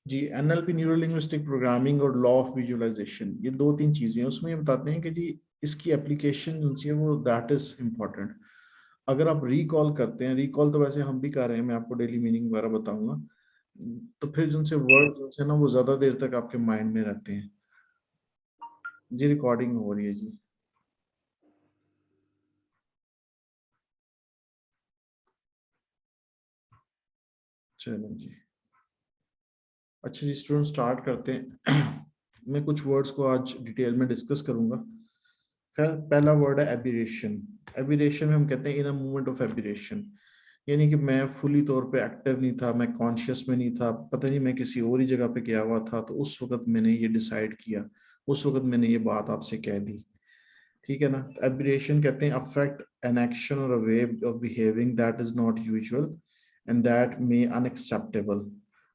जी, NLP neuro linguistic programming और law of visualisation, ये दो तीन चीजें हैं। उसमें ये बताते हैं कि जी इसकी एप्लीकेशन जो है वो दैट इज इम्पोर्टेंट। अगर आप रिकॉल करते हैं, रिकॉल तो वैसे हम भी कर रहे हैं, मैं आपको डेली मीनिंग वगैरह बताऊंगा, तो फिर जिनसे वर्ड जो है ना वो ज्यादा देर तक आपके माइंड में रहते हैं। जी रिकॉर्डिंग हो रही है जी। चलो जी। अच्छा जी, स्टूडेंट स्टार्ट करते हैं। मैं कुछ वर्ड्स को आज डिटेल में डिस्कस करूंगा। पहला वर्ड है एबिरेशन। एबिरेशन में हम कहते हैं इन अ मोमेंट ऑफ एबिरेशन, यानी कि मैं फुली तौर पे एक्टिव नहीं था, मैं कॉन्शियस में नहीं था, पता नहीं मैं किसी और ही जगह पे गया हुआ था, तो उस वक्त मैंने ये डिसाइड किया, उस वक्त मैंने ये बात आपसे कह दी। ठीक है ना। एबिरेशन कहते हैं affect an action or a way of behaving that is not usual and that may unacceptable,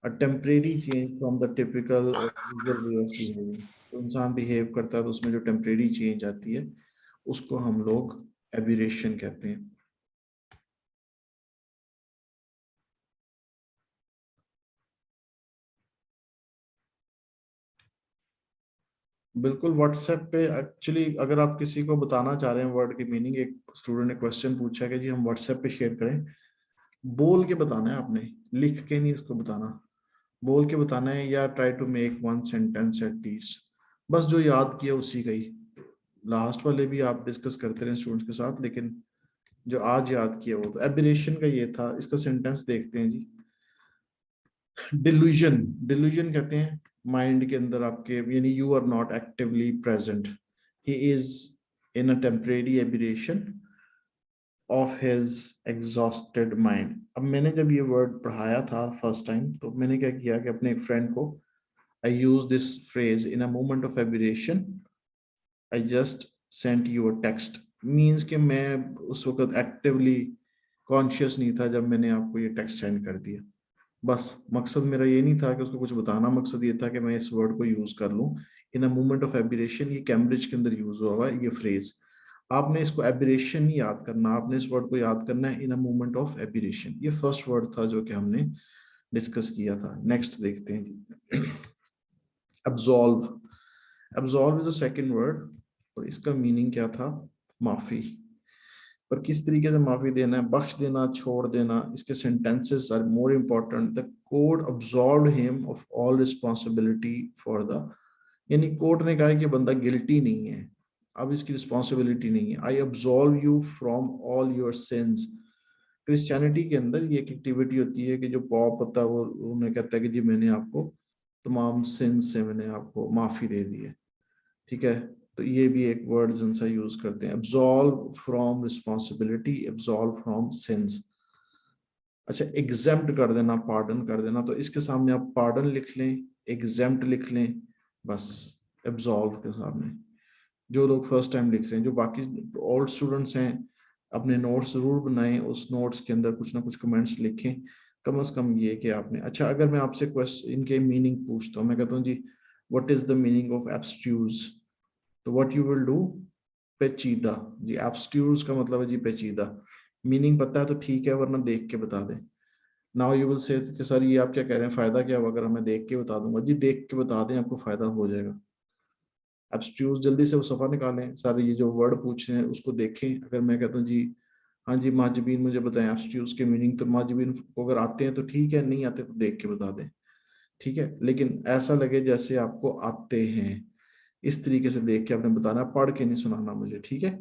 a temporary change from the typical or usual way of behaving. तो इंसान बिहेव करता है तो उसमें जो टेम्परेरी चेंज आती है उसको हम लोग एबिरेशन कहते हैं। बिल्कुल। व्हाट्सएप पे एक्चुअली अगर आप किसी को बताना चाह रहे हैं वर्ड की मीनिंग, एक स्टूडेंट ने क्वेश्चन पूछा कि जी हम व्हाट्सएप पे शेयर करें, बोल के बताना है आपने, लिख के नहीं उसको बताना, बोल के बताना है, या try to make one sentence at least. बस जो याद किया उसी का ही, लास्ट वाले भी आप डिस्कस करते रहे स्टूडेंट्स के साथ, लेकिन जो आज याद किया वो तो एबिरेशन का ये था। इसका सेंटेंस देखते हैं जी। डिल्यूजन, डिल्यूजन कहते हैं माइंड के अंदर आपके, यानी you are not actively present, he is in a temporary aberration of his exhausted mind. अब मैंने जब ये वर्ड पढ़ाया था फर्स्ट टाइम, तो मैंने क्या किया कि अपने एक फ्रेंड को, I use this phrase in a moment of aberration, I just sent you a text. Means कि मैं उस वक्त एक्टिवली कॉन्शियस नहीं था जब मैंने आपको ये टेक्स्ट सेंड कर दिया। बस मकसद मेरा ये नहीं था कि उसको कुछ बताना, मकसद ये था कि मैं इस वर्ड को यूज कर लूं इन अ मोमेंट ऑफ एबिरेशन। ये कैम्ब्रिज के अंदर यूज हुआ हुआ है ये फ्रेज। आपने इसको एबिरेशन नहीं याद करना, आपने इस वर्ड को याद करना है इन अ मोमेंट ऑफ एबिरेशन। ये फर्स्ट वर्ड था जो कि हमने डिस्कस किया था। नेक्स्ट देखते हैं जी। Absolve. Absolve is a second word, और इसका मीनिंग क्या था? माफी। पर किस तरीके से माफी देना है? बख्श देना, छोड़ देना। इसके sentences are more important. The court absolved him of all responsibility for the, यानी कोर्ट ने कहा है कि बंदा गिल्टी नहीं है, अब इसकी रिस्पॉन्सिबिलिटी नहीं है। I absolve you from all your sins. Christianity के अंदर ये एक एक्टिविटी होती है कि जो पॉप होता है वो उन्हें कहता है कि जी मैंने आपको तमाम सिंस से मैंने आपको माफी दे दी है। ठीक है। तो ये भी एक वर्ड जिन सा यूज करते हैं, absolve from responsibility, absolve from since. अच्छा, एग्जेम्प्ट कर देना, पार्डन कर देना, तो इसके सामने आप पार्डन लिख लें, एग्जेम्प्ट लिख लें, बस एब्सॉल्व के सामने। जो लोग फर्स्ट टाइम लिख रहे हैं, जो बाकी ओल्ड स्टूडेंट्स हैं, अपने नोट्स जरूर बनाएं, उस नोट्स के अंदर कुछ ना कुछ कमेंट्स लिखें। कम से कम ये कि आपने, अच्छा अगर मैं आपसे क्वेश्चन इनके मीनिंग पूछता हूँ, मैं कहता हूँ जी what is the meaning of abstruse, तो व्हाट यू विल डू? पेचीदा। जी एब्स्ट्यूज का मतलब है जी पेचीदा। मीनिंग पता है तो ठीक है, वरना देख के बता दें। नाउ यू विल से कि सर ये आप क्या कह रहे हैं, फायदा क्या होगा अगर मैं देख के बता दूंगा? जी देख के बता दें, आपको फायदा हो जाएगा। एब्स्ट्यूज, जल्दी से वो सफा निकालें, सारे ये जो वर्ड पूछ रहे हैं उसको देखें। अगर मैं कहता हूँ जी हाँ जी माजबीन मुझे बताएं एब्स्ट्यूज के मीनिंग, तो माजबीन को अगर आते हैं तो ठीक है, नहीं आते तो देख के बता दें। ठीक है, लेकिन ऐसा लगे जैसे आपको आते हैं, इस तरीके से देख के आपने बताना है, पढ़ के नहीं सुनाना मुझे। ठीक है,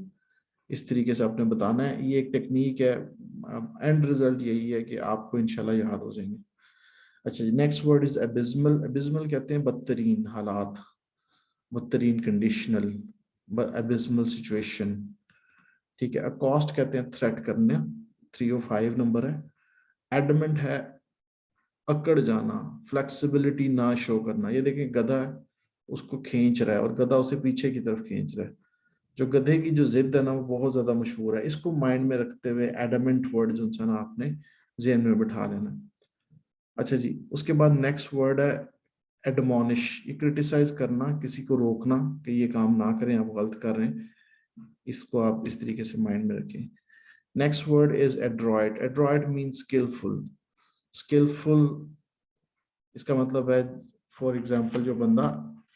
इस तरीके से आपने बताना है। ये एक टेक्निक है। एंड रिजल्ट यही है कि आपको इंशाल्लाह याद हो जाएंगे। अच्छा जी, next word is abysmal. Abysmal कहते हैं बदतरीन हालात, बदतरीन कंडीशनल, एबिस्मल सिचुएशन। ठीक है। अकॉस्ट कहते हैं थ्रेट करने, 305 नंबर है। एडमेंट है अकड़ जाना, फ्लेक्सिबिलिटी ना शो करना। ये देखिए गधा है, उसको खींच रहा है और गधा उसे पीछे की तरफ खींच रहा है। जो गधे की जो जिद है ना वो बहुत ज्यादा मशहूर है। इसको माइंड में रखते हुए एडमेंट वर्ड जो है ना आपने जेहन में बिठा लेना। अच्छा जी, उसके बाद नेक्स्ट वर्ड है एडमोनिश। ये क्रिटिसाइज करना, किसी को रोकना कि ये काम ना करें, आप गलत कर रहे हैं। इसको आप इस तरीके से माइंड में रखें। Next word is adroit. Adroit means skilful. Skilful इसका मतलब है फॉर एग्जाम्पल जो बंदा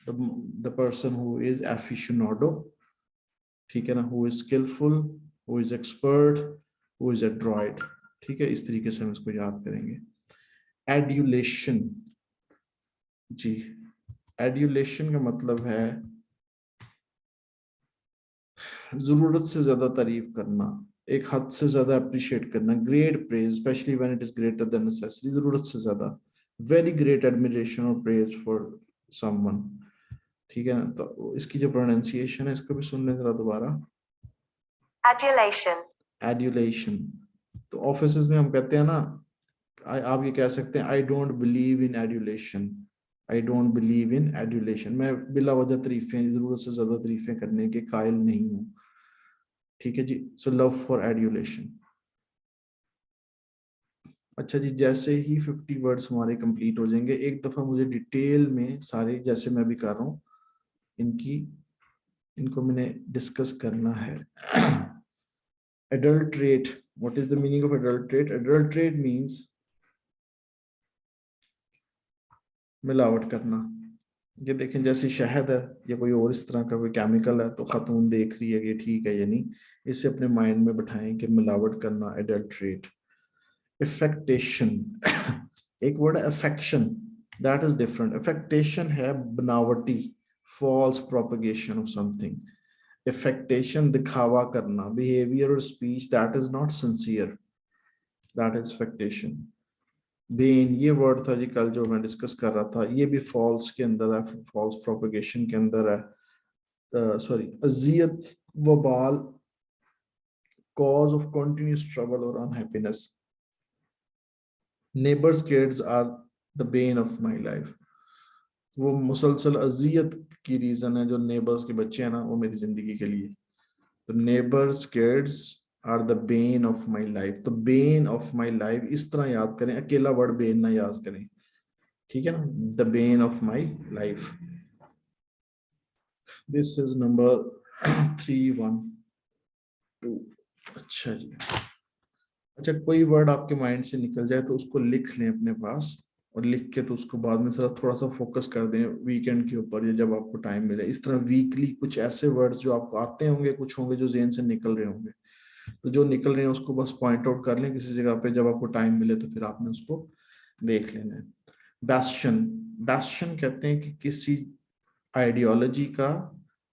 the person who is aficionado, ठीक है ना, who is skilful, who is expert, who is adroit, ठीक है, इस तरीके से हम इसको याद करेंगे। एड्यूलेशन, जी एड्यूलेशन का मतलब है जरूरत से ज्यादा तारीफ करना, एक हद से ज्यादा अप्रिशिएट करना, great praise specially when it is greater than necessary, जरूरत से ज्यादा, वेरी ग्रेट एडमिरेशन और प्रेज फॉर समवन, ठीक है ना। तो इसकी जो प्रोनाउंसिएशन है इसको भी सुन लें जरा दोबारा, Adulation. एड्यूलेशन। तो ऑफिस में हम कहते हैं ना, आप ये कह सकते हैं I don't believe in adulation, I don't believe in adulation, मैं बिला वजह तारीफें, जरूरत से ज्यादा तारीफें करने के कायल नहीं हूँ, ठीक है जी। So love for adulation. अच्छा जी, जैसे ही 50 वर्ड्स हमारे कंप्लीट हो जाएंगे, एक दफा मुझे डिटेल में सारे, जैसे मैं भी कर रहा हूँ, इनकी इनको मैंने डिस्कस करना है। adulterate, what is the meaning of adulterate? Adulterate means मिलावट करना। ये देखें जैसे शहद है या कोई और इस तरह का कोई केमिकल है, तो खातून देख रही है कि ठीक है या नहीं, इसे अपने माइंड में बैठाएं कि मिलावट करना, एडल्ट्रेट। इफेक्टेशन, एक वर्ड है affection, that is different. Affectation है बनावटी, false propagation of something. Affectation दिखावा करना, behaviour or speech that is not sincere, that is affectation. Bane, ये वर्ड था जी कल जो मैं डिस्कस कर रहा था, ये भी फॉल्स के अंदर है, फॉल्स प्रोपगेशन के अंदर है। सॉरी, अजियत, वबाल, cause of continuous trouble or unhappiness. Neighbours kids are the bane of my life, वो मुसलसल अजियत की रीजन है, जो नेबर्स के बच्चे हैं ना, वो मेरी जिंदगी के लिए। तो neighbours kids are the bane of my life. तो बेन ऑफ माय लाइफ इस तरह याद करें, अकेला वर्ड बेन ना याद करें, ठीक है ना, the bane of my life. This is number 312। अच्छा जी, अच्छा कोई वर्ड आपके माइंड से निकल जाए तो उसको लिख लें अपने पास, और लिख के तो उसको बाद में जरा थोड़ा सा फोकस कर दें वीकेंड के ऊपर, या जब आपको टाइम मिले। इस तरह वीकली कुछ ऐसे वर्ड्स जो आपको आते होंगे, कुछ होंगे जो जेहन से निकल रहे होंगे, तो जो निकल रहे हैं उसको बस पॉइंट आउट कर लें किसी जगह पे, जब आपको टाइम मिले तो फिर आपने उसको देख लेना है। बैस्शन, बैस्शन कहते हैं कि किसी आइडियोलॉजी का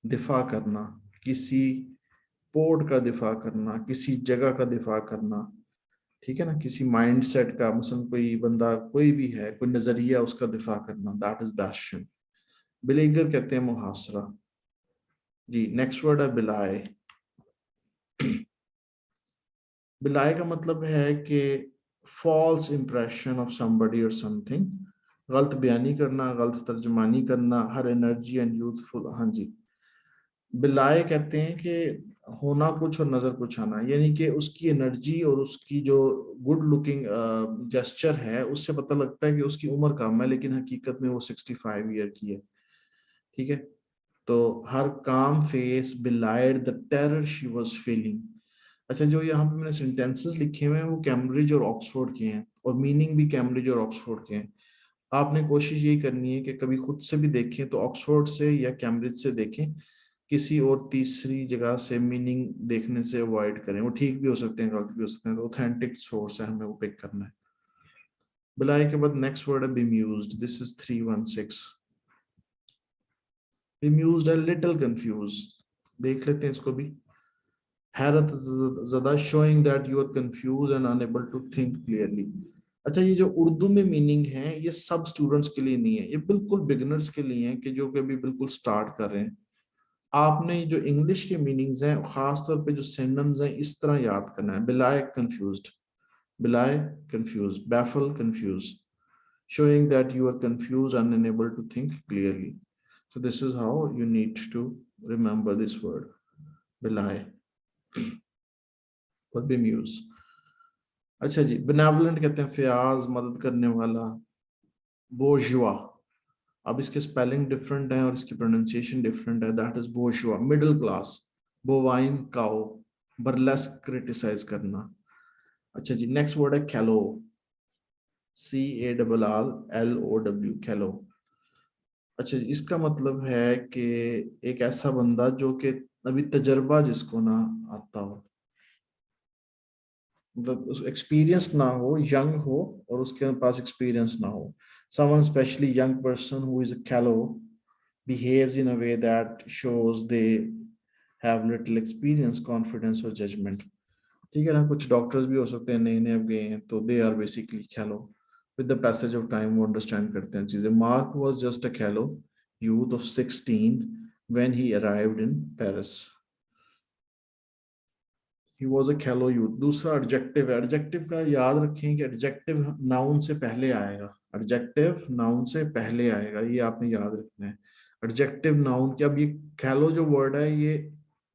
दिफा करना, किसी पोर्ट का दिफा करना, किसी जगह का दिफा करना, ठीक है ना, किसी माइंडसेट का, मसलन कोई बंदा कोई भी है, कोई नजरिया, उसका दिफा करना, दैट इज बैशन। बिलीगर कहते हैं मुहासरा। जी नेक्स्ट वर्ड है बिलाए। बिलाए का मतलब है कि फॉल्स इंप्रेशन ऑफ समबडी और समथिंग, गलत बयानी करना, गलत तर्जमानी करना, हर एनर्जी एंड यूथफुल। हाँ जी, बिलाए कहते हैं कि होना कुछ और नजर कुछ आना, यानी कि उसकी एनर्जी और उसकी जो गुड लुकिंग जेस्चर है, उससे पता लगता है कि उसकी उम्र कम है, लेकिन हकीकत में वो 65 ईयर की है, ठीक है। तो हर काम face बिलाइड the terror she was feeling. अच्छा, जो यहाँ पे मैंने सेंटेंसेस लिखे हुए हैं वो कैम्ब्रिज और ऑक्सफोर्ड के हैं, और मीनिंग भी कैम्ब्रिज और ऑक्सफोर्ड के हैं। आपने कोशिश यही करनी है कि कभी खुद से भी देखें तो ऑक्सफोर्ड से या कैम्ब्रिज से देखें, किसी और तीसरी जगह से मीनिंग देखने से अवॉइड करें, वो ठीक भी हो सकते हैं, गलत भी हो सकते हैं, तो ऑथेंटिक सोर्स है, हमें वो पिक करना है। बिलाए के बाद नेक्स्ट वर्ड है bemused, दिस इज 316। bemused है लिटिल कंफ्यूज, देख लेते हैं इसको भी। हैरत ज़दा, showing that you are confuse and unable to think clearly. अच्छा, ये जो उर्दू में मीनिंग है ये सब स्टूडेंट्स के लिए नहीं है, ये बिल्कुल बिगिनर्स के लिए है, कि जो कभी बिल्कुल स्टार्ट कर रहे हैं। आपने जो इंग्लिश के मीनिंग्स हैं, खास तौर पे जो सिनोनिम्स हैं, इस तरह याद करना है। बिलाए कंफ्यूज्ड, बिलाए confused, baffle confused, showing that you are confused and unable to think clearly. So this is how you need to remember this word, बिलाए और बेम्यूज। अच्छा जी, benevolent कहते हैं फयाज, मदद करने वाला। बोर्जुआ, अब इसके स्पेलिंग डिफरेंट है और इसकी प्रोनाउंसिएशन डिफरेंट है, that is bourgeois. Middle class, bovine cow, burlesque criticise करना। अच्छा जी, नेक्स्ट वर्ड है कैलो। CALLOW, कैलो। अच्छा, इसका मतलब है कि एक ऐसा बंदा जो कि अभी तजर्बा जिसको ना आता हो, मतलब एक्सपीरियंस ना हो, यंग हो और उसके पास एक्सपीरियंस ना हो। Someone especially young person who is a callow behaves in a way that shows they have little experience, confidence or judgment. ठीक है ना, कुछ डॉक्टर्स भी हो सकते हैं, नए नए अब गए हैं, तो दे आर बेसिकली कैलो। With the passage of time वो अंडरस्टैंड करते हैं चीजें। मार्क वाज जस्ट अ कैलो youth of 16 when he arrived in Paris. He was a कैलो यूथ। दूसरा एडजेक्टिव है। एडजेक्टिव का याद रखें कि एडजेक्टिव नाउन से पहले आएगा। एडजेक्टिव नाउन से पहले आएगा, ये आपने याद रखना है। एडजेक्टिव नाउन के, अब ये कैलो जो वर्ड है ये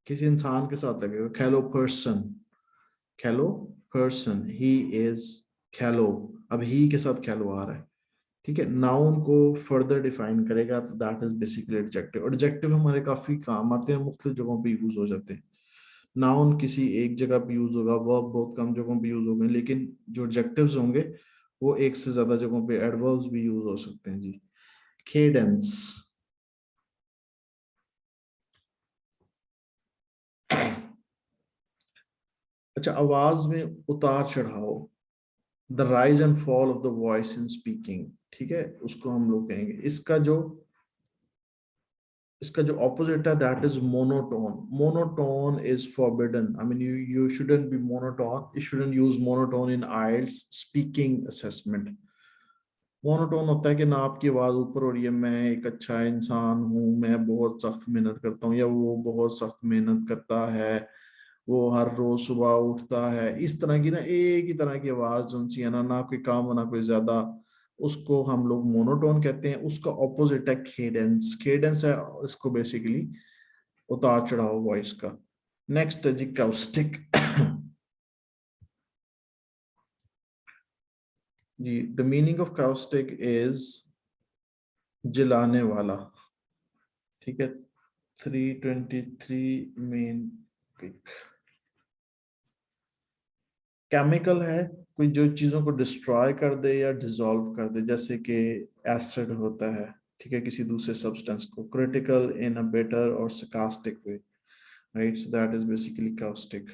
किसी इंसान के साथ लगेगा। कैलो पर्सन, कैलो पर्सन, ही इज कैलो। अब ही के साथ कैलो आ रहा है, ठीक है। नाउन को फर्दर डिफाइन करेगा तो that is basically adjective. Adjective हमारे काफी काम आते हैं, मुख्तलिफ जगहों पे यूज हो जाते हैं। नाउन किसी एक जगह पे यूज होगा, वर्ब बहुत कम जगहों पे यूज होंगे, लेकिन जो एडजेक्टिव्स होंगे वो एक से ज्यादा जगहों पे, एडवर्ब्स भी यूज हो सकते हैं जी। केडेंस, अच्छा आवाज में उतार चढ़ाव, the rise and fall of the voice in speaking, ठीक है, उसको हम लोग कहेंगे। इसका जो ऑपोजिट है that is monotone. Monotone is forbidden. I mean you shouldn't be monotone, you shouldn't use monotone in IELTS speaking assessment. Monotone होता है कि ना आपकी आवाज ऊपर हो रही है, मैं एक अच्छा इंसान हूँ, मैं बहुत सख्त मेहनत करता हूँ, या वो बहुत सख्त मेहनत करता है, वो हर रोज सुबह उठता है, इस तरह की ना एक ही तरह की आवाज उनसी है ना, ना कोई काम ना कोई ज्यादा, उसको हम लोग मोनोटोन कहते हैं। उसका ऑपोजिट है केडेंस। केडेंस है इसको बेसिकली उतार चढ़ाव वॉइस का। नेक्स्ट है जी काउस्टिक। जी, द मीनिंग ऑफ काउस्टिक इज जलाने वाला, ठीक है। 323 मेन पिक। केमिकल है, कोई जो चीजों को डिस्ट्रॉय कर दे या डिसॉल्व कर दे, जैसे कि एसिड होता है, ठीक है, किसी दूसरे सब्सटेंस को। Critical in a bitter or sarcastic वे, right, so that is basically caustic.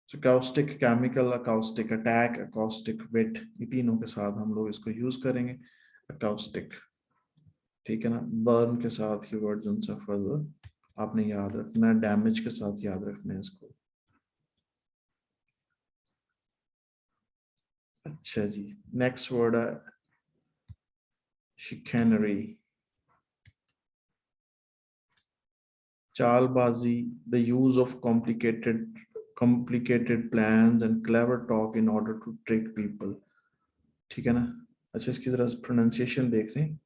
So caustic chemical, a caustic attack, a caustic wit, ये तीनों के साथ हम लोग इसको यूज करेंगे। अकाउस्टिक, ठीक है ना, बर्न के साथ ही वर्ड्स उनसे फर्दर आपने याद रखना है, डैमेज के साथ याद रखना है इसको। अच्छा जी, नेक्स्ट वर्ड है शिकैनरी, चालबाजी, the use of complicated plans and clever talk in order to trick people, ठीक है ना। अच्छा, इसकी जरा प्रोनाउंसिएशन देख रहे हैं।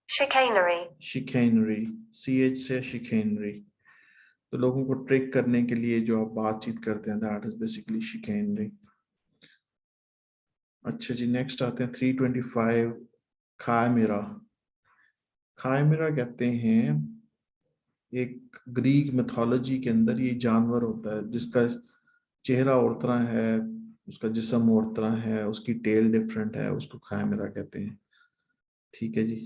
शिकैनरी, शिकैनरी, CH से शिकैनरी। तो लोगों को ट्रिक करने के लिए जो आप बातचीत करते हैं दैट इज बेसिकली शिकैनरी। अच्छा जी, नेक्स्ट आते हैं 325 खायमेरा। खायमेरा कहते हैं एक ग्रीक मिथोलॉजी के अंदर ये जानवर होता है जिसका चेहरा और तरह है, उसका जिस्म और तरह है, उसकी टेल डिफरेंट है, उसको खायमेरा कहते हैं, ठीक है जी।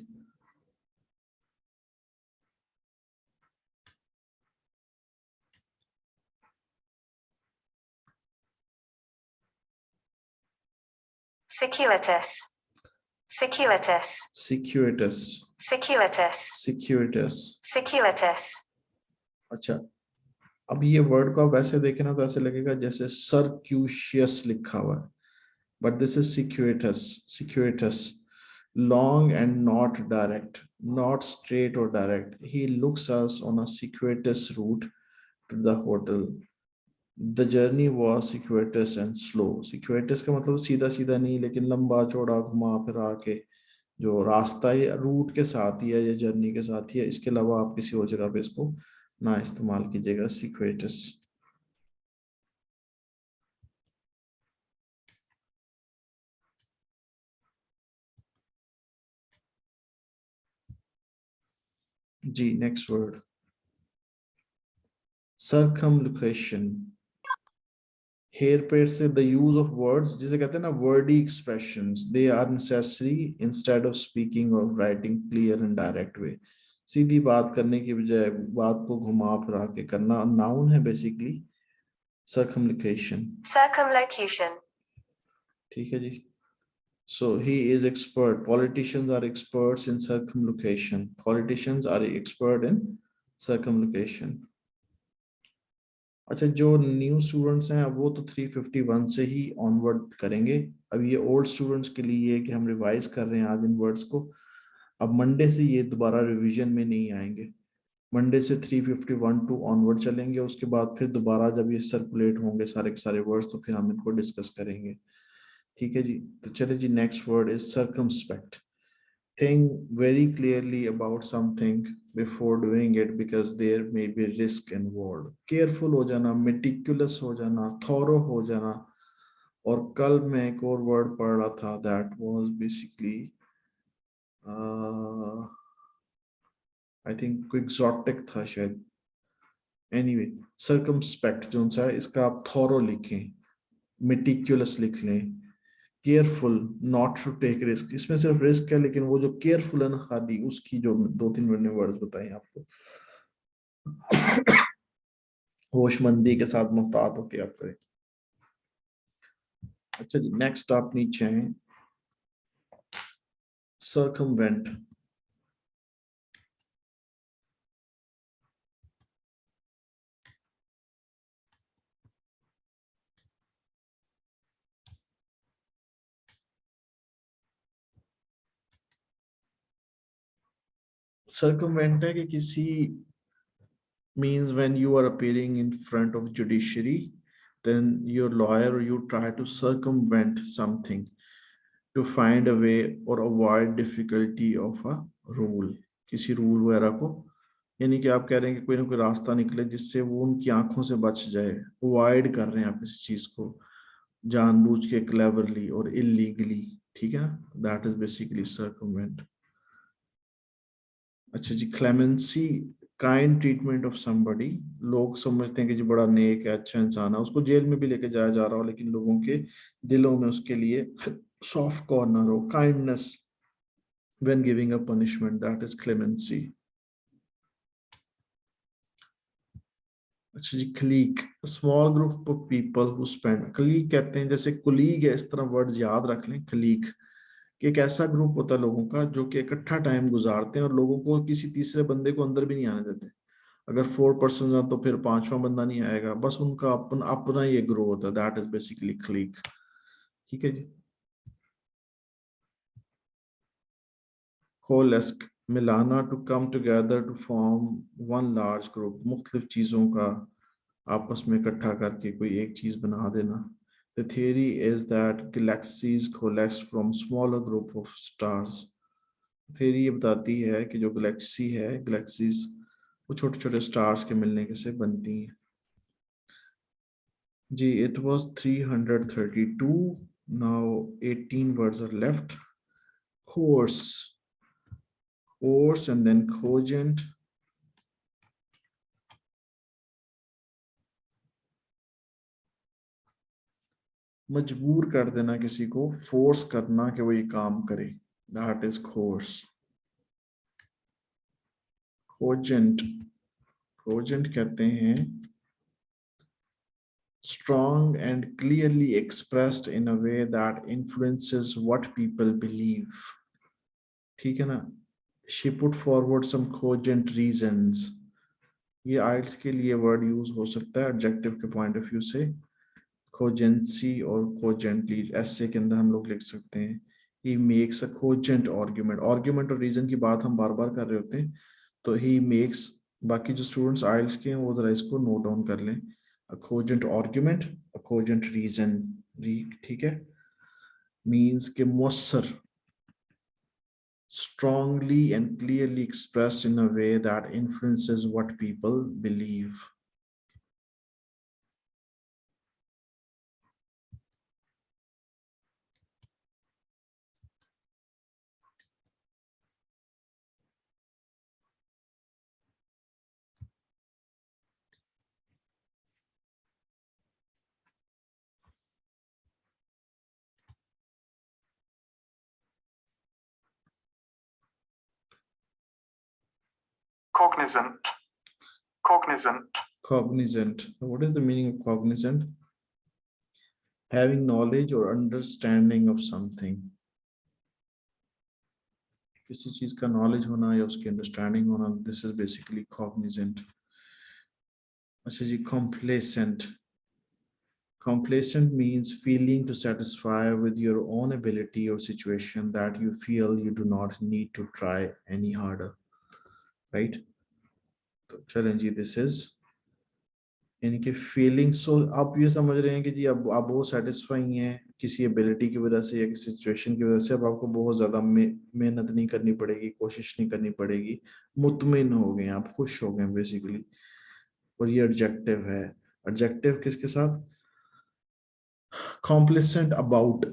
Circuitous, circuitous, circuitous, circuitous, circuitous, circuitous। अच्छा, अब ये वर्ड को आप वैसे देखें ना तो ऐसे लगेगा जैसे सर्क्यूशियस लिखा हुआ है, but this is circuitous, circuitous, long and not direct, not straight or direct. He looks us on a circuitous route to the hotel. The journey was circuitous and slow. Circuitous का मतलब सीधा सीधा नहीं, लेकिन लंबा चौड़ा घुमा फिरा के जो रास्ता है रूट के साथ ही है या जर्नी के साथ ही है, इसके अलावा आप किसी और जगह पे इसको ना इस्तेमाल कीजिएगा। circuitous। जी, नेक्स्ट वर्ड circumlocution। हेयर पेयर से द यूज ऑफ वर्ड्स, जिसे कहते हैं ना wordy expressions, they are necessary instead of speaking or writing clear and direct way. सीधी बात करने की बजाय बात को घुमा फिरा के करना नाउन है बेसिकली। सर्कमलोकेशन, Circumlocution. ठीक है जी। So he is expert. Politicians are experts in circumlocution. Politicians are expert in circumlocution. अच्छा, जो न्यू स्टूडेंट्स हैं अब वो तो 351 से ही ऑनवर्ड करेंगे। अब ये ओल्ड स्टूडेंट्स के लिए ये है कि हम रिवाइज कर रहे हैं आज इन वर्ड्स को। अब मंडे से ये दोबारा रिवीजन में नहीं आएंगे। मंडे से 351 टू ऑनवर्ड चलेंगे, उसके बाद फिर दोबारा जब ये सर्कुलेट होंगे सारे के सारे वर्ड्स तो फिर हम इनको डिस्कस करेंगे। ठीक है जी। तो चले जी, next word is circumspect. Think very clearly about something before doing it because there may be risk involved. Careful हो जाना, meticulous हो जाना, thorough हो जाना। और कल मैं एक और वर्ड पढ़ रहा था that was basically I think quixotic था शायद। Anyway, circumspect जो सा है इसका आप thorough लिखें, meticulous लिख लें, careful, not to take risk. इसमें सिर्फ रिस्क है, लेकिन वो जो केयरफुल है ना खाली उसकी जो 2-3 मैंने वर्ड्स बताए आपको, होशमंदी के साथ मुहतात होके आप करें। अच्छा जी, नेक्स्ट आप नीचे हैं, सर्कमवेंट। सर्कमवेंट है कि किसी means when you are appearing in front of judiciary, then your lawyer, you try to circumvent something to find a way or avoid difficulty of a rule, किसी रूल वगैरह को। यानी कि आप कह रहे हैं कि कोई ना कोई रास्ता निकले जिससे वो उनकी आंखों से बच जाए, अवॉइड कर रहे हैं आप इस चीज को जानबूझ के, क्लेवरली और इलीगली। ठीक है, दैट इज बेसिकली सर्कमवेंट। अच्छा जी, clemency, kind treatment of somebody. लोग समझते हैं कि जो बड़ा नेक है, अच्छा इंसान है, उसको जेल में भी लेके जाया जा रहा हो, लेकिन लोगों के दिलों में उसके लिए सॉफ्ट कॉर्नर हो, kindness when giving a punishment, that is clemency. अच्छा जी, clique, small group of people who spend. Clique कहते हैं, जैसे कुलीग है, इस तरह वर्ड्स याद रख लें। क्लीक कि एक ऐसा ग्रुप होता है लोगों का जो कि इकट्ठा टाइम गुजारते हैं और लोगों को किसी तीसरे बंदे को अंदर भी नहीं आने देते। अगर 4 पर्सन है तो फिर पांचवा बंदा नहीं आएगा, बस उनका अपना अपना ये ग्रो होता है, दैट इज बेसिकली क्लीक। ठीक है जी। कोलेस्क, मिलाना, to come together to form one large group. मुख्तलिफ चीजों का आपस में इकट्ठा करके कोई एक चीज बना देना। The theory is that galaxies coalesce from smaller group of stars. Theory ये बताती है कि जो गैलेक्सी है, गैलेक्सीज वो छोटे छोटे स्टार्स के मिलने के से बनती हैं। जी, it was 332. Now 18 words are left. Coarse, coarse and then cogent. मजबूर कर देना किसी को, फोर्स करना कि वो ये काम करे, that is course. Cogent, cogent कहते हैं strong and clearly expressed in a way that influences what people believe. ठीक है ना, she put forward some cogent reasons. ये आइल्स के लिए वर्ड यूज हो सकता है एडजेक्टिव के पॉइंट ऑफ व्यू से। कोजेंसी और कोजेंटली ऐसे के अंदर हम लोग लिख सकते हैं he makes a cogent argument। Argument और रीजन की बात हम बार बार कर रहे होते हैं, तो he makes, बाकी जो स्टूडेंट्स आइल्स के हैं वो जरा इसको नोट डाउन कर लें। a cogent argument, a cogent reason, ठीक है, means के मुअस्सर, strongly and clearly expressed in a way that influences what people believe. Cognizant. Cognizant. What is the meaning of cognizant? Having knowledge or understanding of something. किसी चीज का knowledge होना या उसकी understanding होना. This is basically cognizant. अच्छा जी, complacent. Complacent means feeling to satisfy with your own ability or situation that you feel you do not need to try any harder. Right? तो चलें जी, this is इनके feelings. सो आप ये समझ रहे हैं कि जी अब आप बहुत सेटिस्फाइंग हैं किसी एबिलिटी की वजह से या किसी सिचुएशन की वजह से. अब आपको बहुत ज़्यादा मेहनत नहीं करनी पड़ेगी, कोशिश नहीं करनी पड़ेगी, मुतमिन हो गए, आप खुश हो गए बेसिकली. और ये एडजेक्टिव है. एडजेक्टिव किसके साथ? Complacent about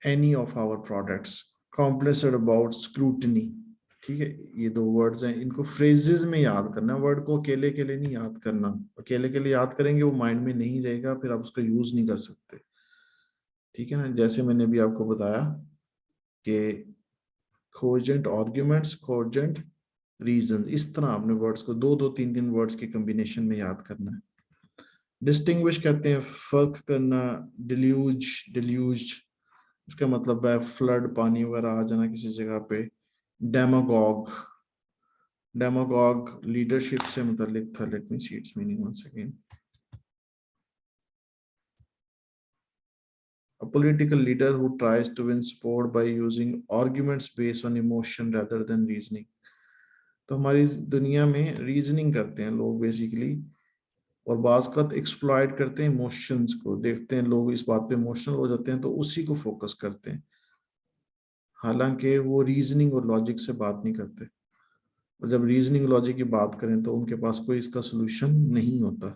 any of our products, complacent about scrutiny. ठीक है, ये दो वर्ड्स हैं, इनको फ्रेजेस में याद करना. वर्ड को अकेले अकेले नहीं याद करना. अकेले अकेले याद करेंगे वो माइंड में नहीं रहेगा, फिर आप उसका यूज नहीं कर सकते. ठीक है ना. जैसे मैंने भी आपको बताया कि कोजेंट आर्ग्यूमेंट्स, कोजेंट रीजन, इस तरह आपने वर्ड्स को दो दो तीन तीन वर्ड्स के कॉम्बिनेशन में याद करना है. डिस्टिंग्विश कहते हैं फर्क करना. डिल्यूज, डिल्यूज इसका मतलब है फ्लड, पानी वगैरह आ जाना किसी जगह पे. डेमागॉग, डेमागॉग लीडरशिप से मुतालिक था. Let me see its meaning once again. A political leader who tries to win support by using arguments based on emotion rather than reasoning. तो हमारी दुनिया में रीजनिंग करते हैं लोग बेसिकली, और बाज़ एक्सप्लॉइट करते हैं इमोशंस को. देखते हैं लोग इस बात पे इमोशनल हो जाते हैं तो उसी को फोकस करते हैं, हालांकि वो रीजनिंग और लॉजिक से बात नहीं करते. और जब रीजनिंग लॉजिक की बात करें तो उनके पास कोई इसका सोल्यूशन नहीं होता.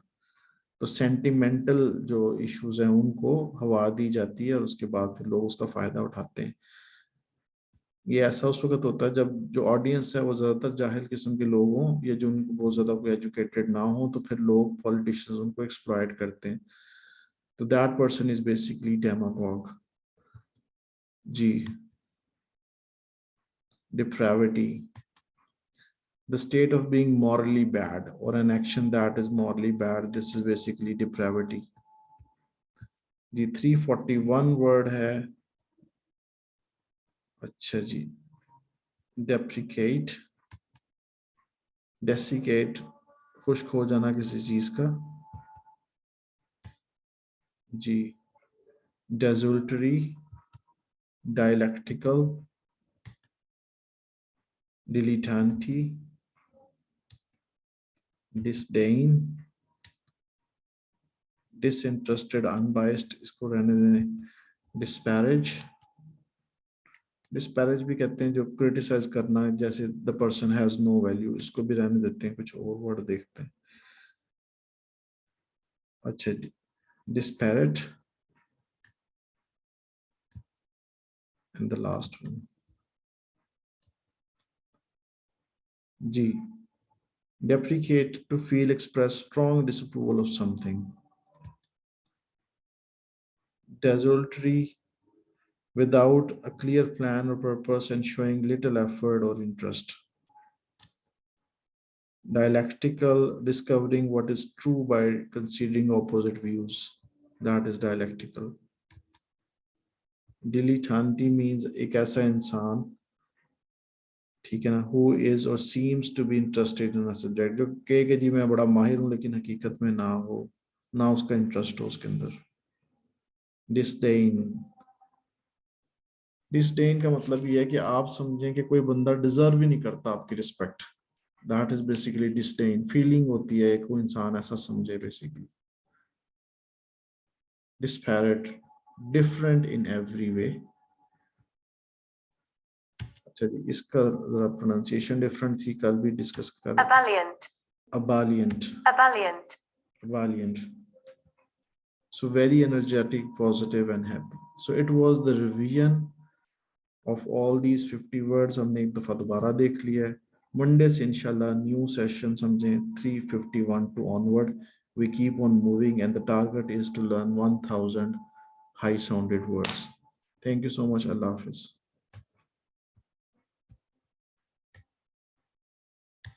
तो सेंटिमेंटल जो इश्यूज हैं उनको हवा दी जाती है और उसके बाद फिर लोग उसका फायदा उठाते हैं. ये ऐसा उस वक्त होता है जब जो ऑडियंस है वो ज्यादातर जाहिल किस्म के लोग हों या जो उनको बहुत ज्यादा कोई एजुकेटेड ना हो, तो फिर लोग पॉलिटिशियंस उनको एक्सप्लॉइट करते हैं. तो that person is basically demagogue. जी, depravity, the state of being morally bad or an action that is morally bad. This is basically depravity. जी 341 वर्ड है. अच्छा जी, डेप्रिकेट, डेसिकेट खुश्क हो जाना किसी चीज का. जी, डेजल्टरी, डायलेक्टिकल, डिलीटेंटी, डिसडेन, डिसइंटरेस्टेड, अनबायस्ड, इसको रहने दें. डिस्पैरेज, डिस्पैरेज भी कहते हैं जो क्रिटिसाइज करना, जैसे the person has no value, इसको भी रहने देते हैं. कुछ और वर्ड देखते हैं. अच्छा, disparate, and the last one. G, deprecate, to feel, express strong disapproval of something. Desultory, without a clear plan or purpose and showing little effort or interest. Dialectical, discovering what is true by considering opposite views. That is dialectical. Dilettante means एक ऐसा इंसान, ठीक है ना, who is or seems to be interested in a subject, जो कहे कि जी मैं बड़ा माहिर हूं लेकिन हकीकत में ना हो, ना उसका इंटरेस्ट हो उसके अंदर. डिस्डेन, डिस्डेन का मतलब ये है कि आप समझें कि कोई बंदा डिजर्व ही नहीं करता आपकी respect. That is basically disdain. Feeling होती है कोई इंसान ऐसा समझे basically. Disparate, different in every way. अच्छा जी, इसका जरा प्रोनाउंसिएशन डिफरेंट थी, कल भी डिस्कस कर. अबालियंट, अबालियंट, अबालियंट, अबालियंट. So very energetic, positive and happy. So it was the revision of all these 50 words. हमने एक दफा दोबारा देख लिया है. Monday से इंशाल्लाह न्यू सेशन समझें 351 to onward. We keep on moving and the target is to learn 1000 high sounded words. Thank you so much. Allah Hafiz.